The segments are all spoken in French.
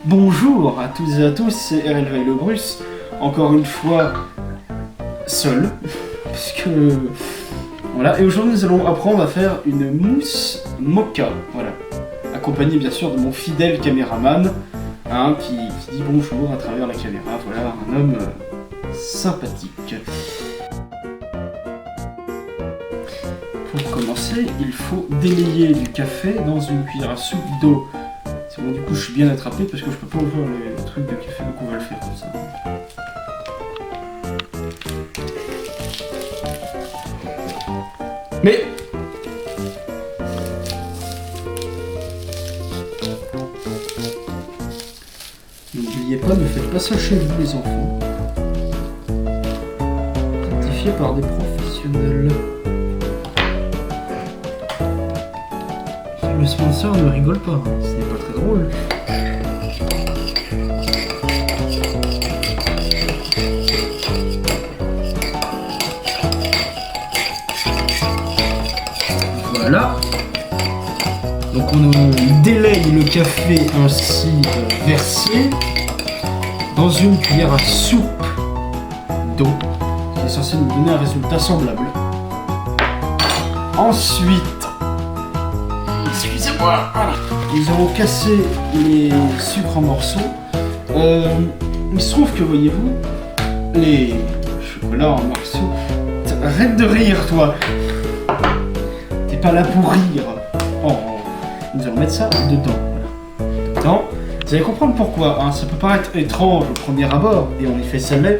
Bonjour à toutes et à tous, c'est RLV le Bruce, encore une fois seul, puisque voilà, et aujourd'hui nous allons apprendre à faire une mousse mocha, voilà, accompagné bien sûr de mon fidèle caméraman, qui dit bonjour à travers la caméra, voilà, un homme sympathique. Pour commencer, il faut délayer du café dans une cuillère à soupe d'eau. C'est bon, du coup je suis bien attrapé parce que je peux pas ouvrir les trucs de café, donc on va le faire comme ça. Mais n'oubliez pas, ne faites pas ça chez vous les enfants. Certifié par des professionnels. Le sponsor ne rigole pas, hein. Ce n'est pas très drôle. Voilà. Donc on délaye le café ainsi versé dans une cuillère à soupe d'eau qui est censée nous donner un résultat semblable. Ensuite, excusez-moi, nous allons casser les sucres en morceaux. Il se trouve que, voyez-vous, les chocolats en morceaux... Arrête de rire, toi! T'es pas là pour rire. Oh, nous allons mettre ça dedans. Voilà. Dedans. Vous allez comprendre pourquoi. Hein. Ça peut paraître étrange au premier abord, et on y fait jamais.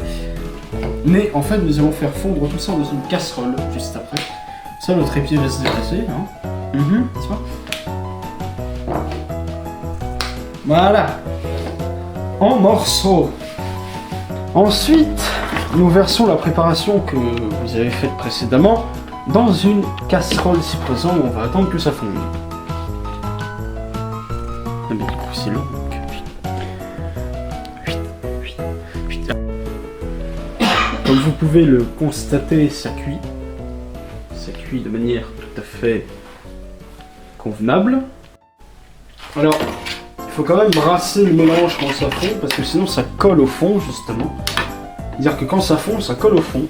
Mais en fait, nous allons faire fondre tout ça dans une casserole juste après. Ça, le trépied va se déplacer. Hein. N'est-ce pas? Voilà, en morceaux. Ensuite, nous versons la préparation que vous avez faite précédemment dans une casserole si présent où on va attendre que ça fonde. Ah mais du coup c'est long. Comme vous pouvez le constater, ça cuit. Ça cuit de manière tout à fait convenable. Alors, il faut quand même brasser le mélange quand ça fond, parce que sinon ça colle au fond, justement. C'est-à-dire que quand ça fond, ça colle au fond.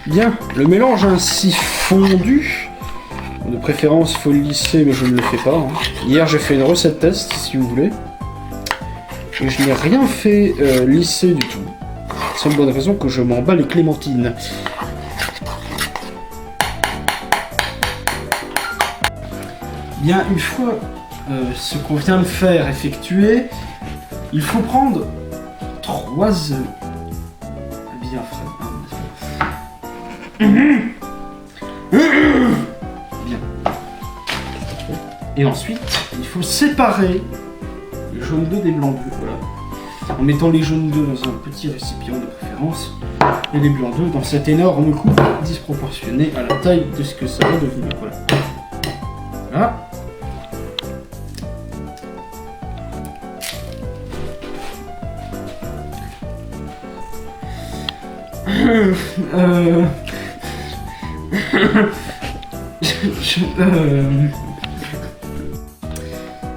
Bien, le mélange ainsi fondu, de préférence faut le lisser, mais je ne le fais pas. Hein. Hier j'ai fait une recette test, si vous voulez, et je n'ai rien fait lisser du tout. C'est une bonne raison que je m'en bats les clémentines. Bien, une fois ce qu'on vient de faire effectué, il faut prendre 3 œufs bien frais. Bien. Et ensuite, il faut séparer les jaunes d'œufs des blancs d'œufs. Voilà. En mettant les jaunes d'œufs dans un petit récipient de préférence et les blancs d'œufs dans cette énorme coupe disproportionnée à la taille de ce que ça va devenir. Voilà. Voilà.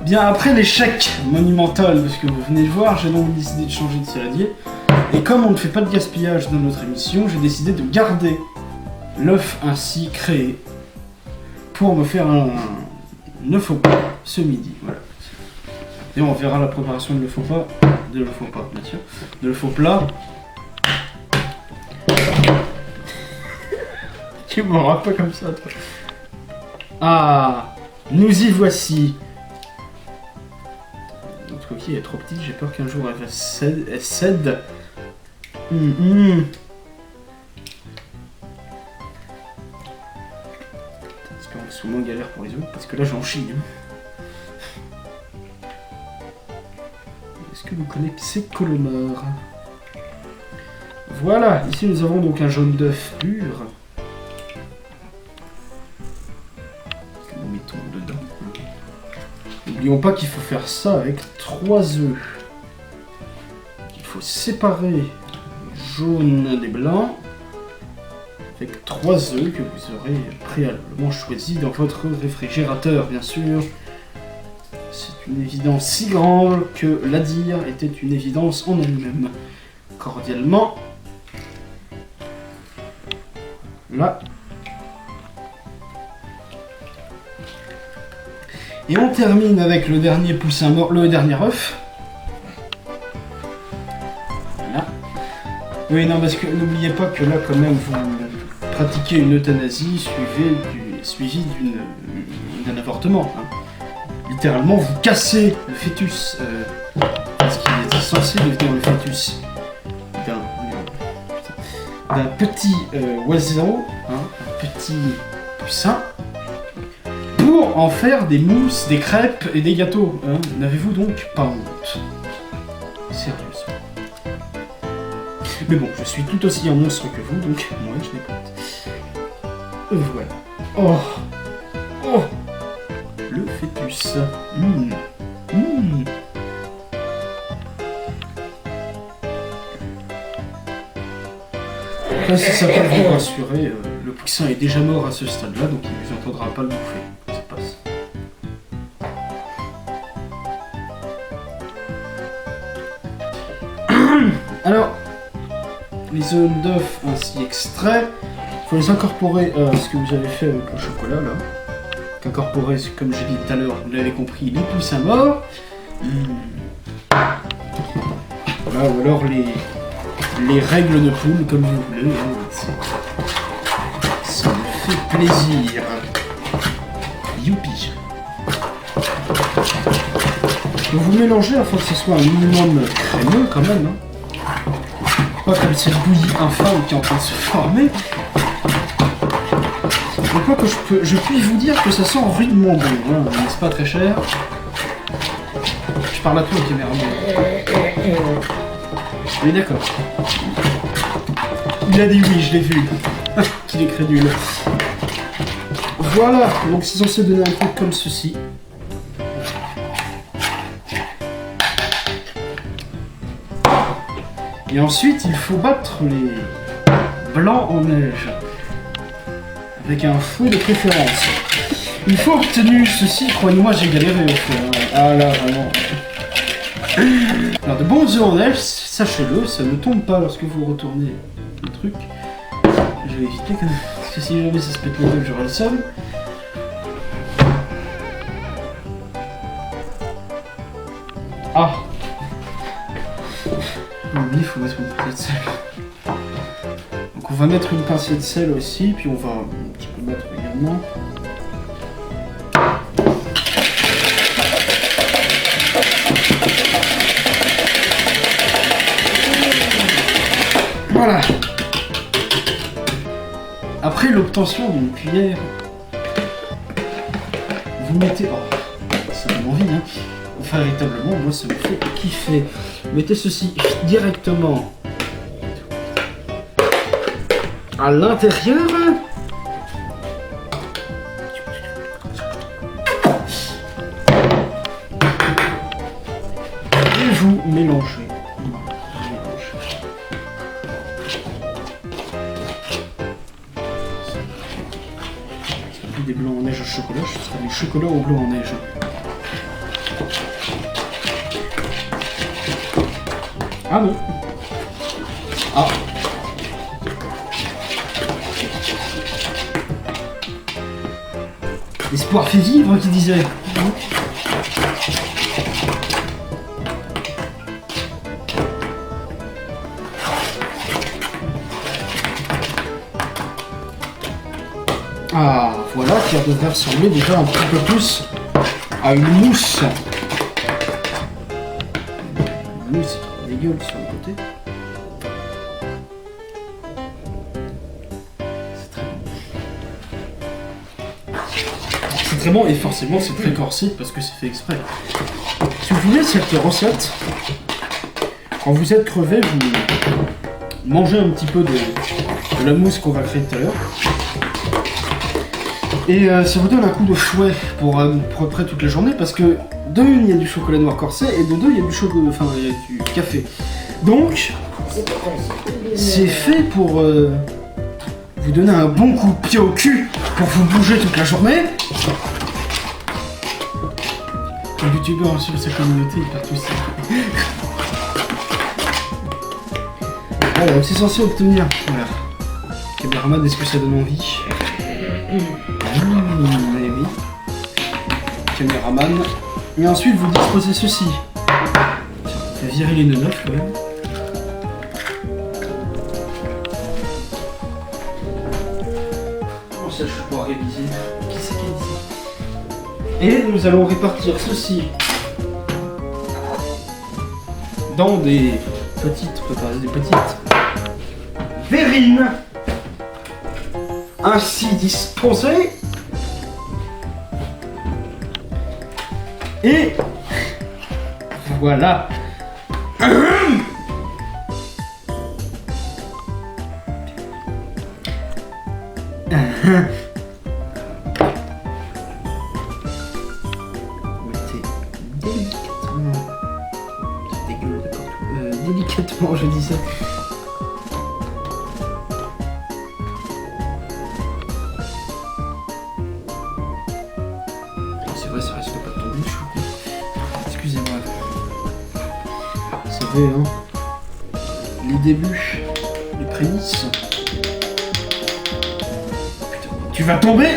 Bien, après l'échec monumental de ce que vous venez de voir, j'ai donc décidé de changer de saladier. Et comme on ne fait pas de gaspillage dans notre émission, j'ai décidé de garder l'œuf ainsi créé pour me faire un œuf au plat ce midi. Voilà. Et on verra la préparation de l'œuf au plat, bien sûr, de l'œuf au plat. Tu m'auras pas comme ça, toi. Ah, nous y voici. Notre coquille est trop petite, j'ai peur qu'un jour elle cède. J'espère que c'est moins galère pour les autres, parce que là j'en chie. Est-ce que vous connaissez Colomar? Voilà, ici nous avons donc un jaune d'œuf pur. Nous mettons dedans. N'oublions pas qu'il faut faire ça avec 3 œufs. Il faut séparer les jaunes des blancs avec 3 œufs que vous aurez préalablement choisis dans votre réfrigérateur, bien sûr. C'est une évidence si grande que la dire était une évidence en elle-même. Cordialement. Là. Et on termine avec le dernier poussin mort, le dernier œuf. Voilà. Oui, non, parce que n'oubliez pas que là, quand même, vous pratiquez une euthanasie suivie d'un avortement. Hein. Littéralement, vous cassez le fœtus. Parce qu'il est censé devenir le fœtus d'un petit oiseau, hein, un petit poussin, pour en faire des mousses, des crêpes et des gâteaux. Hein. N'avez-vous donc pas honte? Sérieusement. Mais bon, je suis tout aussi un monstre que vous, donc moi je n'ai pas honte. Voilà. Oh. Oh. Le fœtus. Après, si ça peut vous rassurer, le poussin est déjà mort à ce stade-là, donc il ne vous entendra pas le bouffer. Ça passe. Alors, les zones d'œufs ainsi extraits, il faut les incorporer à ce que vous avez fait avec le chocolat, là. Incorporer, comme j'ai dit tout à l'heure, vous l'avez compris, les poussins morts. Voilà, ou alors les règles de poule, comme vous voulez. Ça me fait plaisir. Youpi. Vous mélangez afin que ce soit un minimum crémeux quand même. Hein. Pas comme cette bouillie infâme qui est en train de se former. Donc quoi que je puis vous dire que ça sent rudement bon, hein, n'est-ce pas très cher? Je parle à toi, caméraman. Oui, d'accord. Il a dit oui, je l'ai vu. Qu'il est crédule. Voilà, donc c'est censé donner un truc comme ceci. Et ensuite, il faut battre les blancs en neige. Avec un fouet de préférence. Une fois obtenu ceci, croyez-moi, j'ai galéré au fait. Ah là, vraiment. Alors, de bons œufs en neige, sachez-le, ça ne tombe pas lorsque vous retournez le truc. Je vais éviter quand même, parce que si jamais ça se pète la gueule, j'aurai le seum. Ah. Il faut mettre une pincée de sel. Donc on va mettre une pincée de sel aussi, puis on va un petit peu mettre également. Voilà. Après l'obtention d'une cuillère, vous mettez... Oh, ça donne envie, hein. Enfin, véritablement, moi ça me fait kiffer. Mettez ceci directement à l'intérieur. Et vous mélangez. Ce sera plus des blancs en neige au chocolat, ce sera des chocolats au blanc en neige. Ah non. Ah. L'espoir fait vivre, qui disait. Ah, voilà qui devrait ressembler déjà un petit peu plus à une mousse. Une mousse qui dégueule sur le côté. C'est très bon. C'est très bon et forcément c'est très corsé parce que c'est fait exprès. Si vous voulez cette recette, quand vous êtes crevé, vous mangez un petit peu de la mousse qu'on va créer tout à l'heure. Et ça vous donne un coup de fouet pour à peu près toute la journée parce que de une, il y a du chocolat noir corsé et de deux, il y a du chocolat, enfin il y a du café. Donc, c'est fait pour vous donner un bon coup de pied au cul pour vous bouger toute la journée. un youtubeur sur sa communauté, il perd tout ça. Alors, c'est censé obtenir. Voilà. Caméraman, est-ce que ça donne envie? Oui. Caméraman. Et ensuite, vous disposez ceci. Tiens, on va virer les nœuds neufs quand même. Comment ça, je peux réviser? Qui c'est qui dit? Et nous allons répartir ceci dans des petites verrines ainsi disposées. Et voilà. Mettez délicatement, je dis ça. C'est vrai, ça risque pas de tomber, je suis con. Excusez-moi. Vous savez, hein, les débuts, les prémices. Putain, tu vas tomber!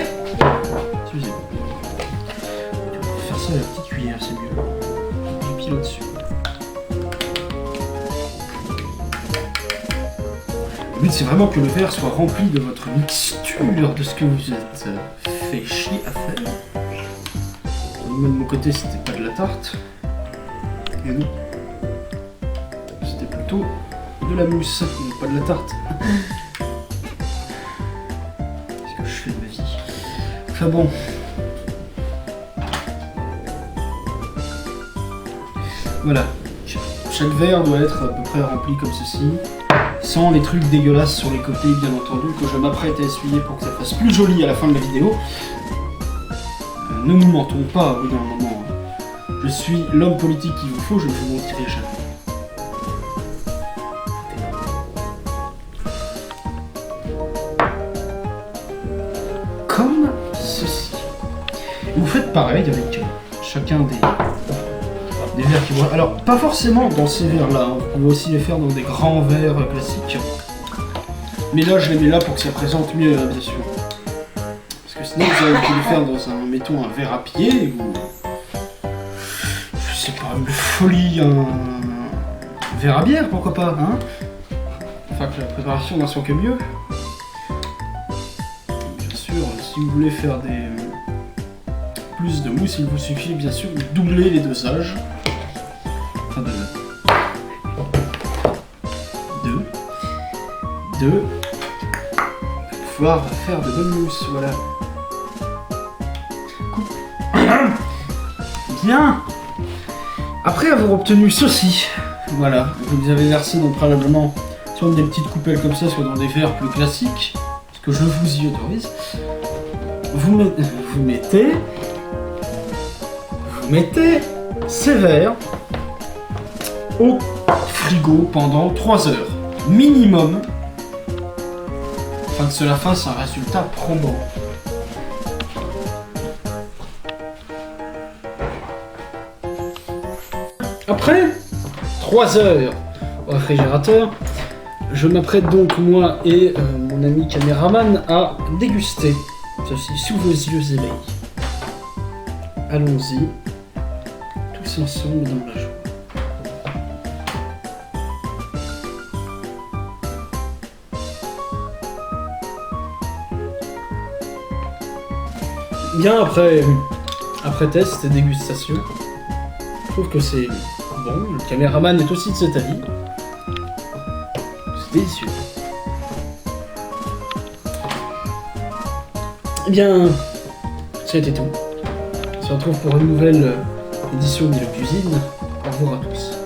Excusez-moi. Tu vas faire ça à la petite cuillère, c'est mieux. Du pied dessus. Le but, c'est vraiment que le verre soit rempli de votre mixture, de ce que vous êtes fait chier à faire. Moi, de mon côté, c'était pas de la tarte. Et non. C'était plutôt de la mousse, mais pas de la tarte. Qu'est-ce que je fais de ma vie? Enfin bon. Voilà. Chaque verre doit être à peu près rempli comme ceci. Sans les trucs dégueulasses sur les côtés, bien entendu, que je m'apprête à essuyer pour que ça fasse plus joli à la fin de la vidéo. Ne nous mentons pas, oui, dans un moment. Je suis l'homme politique qu'il vous faut, je ne vous mentirai jamais. Comme ceci. Et vous faites pareil avec chacun des verres qui vont... Alors, pas forcément dans ces verres-là, hein. Vous pouvez aussi les faire dans des grands verres classiques. Mais là, je les mets là pour que ça présente mieux, bien sûr. Parce que sinon, vous avez pu le faire dans un, mettons, un verre à pied, ou... Je sais pas, une folie, un verre à bière, pourquoi pas, hein? Enfin, que la préparation n'en soit que mieux. Bien sûr, si vous voulez faire des... plus de mousse, il vous suffit, bien sûr, de doubler les dosages. Enfin, de pouvoir faire de bonnes mousses, voilà. Bien. Après avoir obtenu ceci, voilà, vous avez versé donc préalablement soit des petites coupelles comme ça, soit dans des verres plus classiques, ce que je vous y autorise. Vous mettez ces verres au frigo pendant 3 heures minimum, afin que cela fasse un résultat probant. Après 3 heures au réfrigérateur, je m'apprête donc, moi et mon ami caméraman, à déguster ceci sous vos yeux éveillés. Allons-y, tous ensemble dans la joie. Bien, après test et dégustation, je trouve que c'est bon. Le caméraman est aussi de cet avis. C'est délicieux. Eh bien, c'était tout. On se retrouve pour une nouvelle édition de Milo Cuisine. Au revoir à tous.